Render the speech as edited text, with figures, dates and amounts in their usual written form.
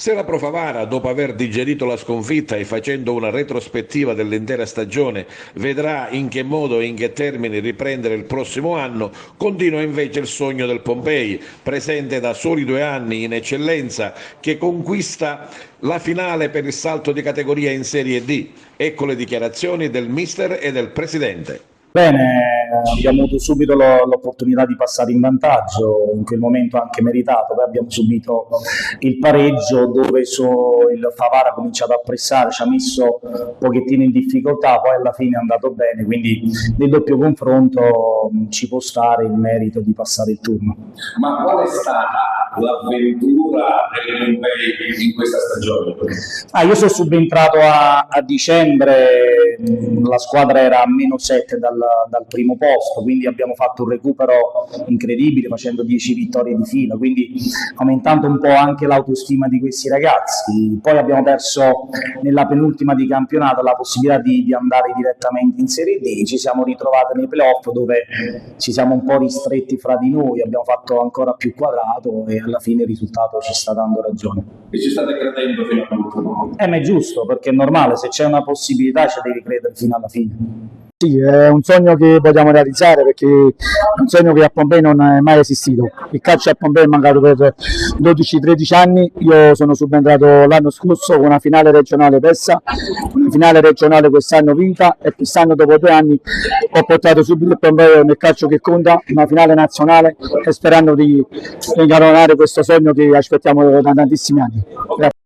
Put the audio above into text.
Se la Pro Favara, dopo aver digerito la sconfitta e facendo una retrospettiva dell'intera stagione, vedrà in che modo e in che termini riprendere il prossimo anno, continua invece il sogno del Pompei, presente da soli 2 anni in eccellenza, che conquista la finale per il salto di categoria in Serie D. Ecco le dichiarazioni del mister e del presidente. Bene, abbiamo avuto subito l'opportunità di passare in vantaggio, in quel momento anche meritato, poi abbiamo subito il pareggio dove il Favara ha cominciato a pressare, ci ha messo un pochettino in difficoltà, poi alla fine è andato bene, quindi nel doppio confronto ci può stare il merito di passare il turno. Ma qual è stata l'avventura del Pompei in questa stagione? Io sono subentrato a dicembre, la squadra era a -7 dal primo posto, quindi abbiamo fatto un recupero incredibile facendo 10 vittorie di fila, quindi aumentando un po' anche l'autostima di questi ragazzi. Poi abbiamo perso nella penultima di campionato la possibilità di andare direttamente in Serie D, ci siamo ritrovati nei playoff dove ci siamo un po' ristretti fra di noi, abbiamo fatto ancora più quadrato e alla fine il risultato ci sta dando ragione. E ci state credendo fino all'ultimo? Ma è giusto, perché è normale, se c'è una possibilità ci devi credere fino alla fine. Sì, è un sogno che vogliamo realizzare perché è un sogno che a Pompei non è mai esistito. Il calcio a Pompei è mancato per 12-13 anni, io sono subentrato l'anno scorso con una finale regionale persa, una finale regionale quest'anno vinta e quest'anno dopo 2 anni ho portato subito il Pompei nel calcio che conta, una finale nazionale e sperando di incaronare questo sogno che aspettiamo da tantissimi anni. Grazie.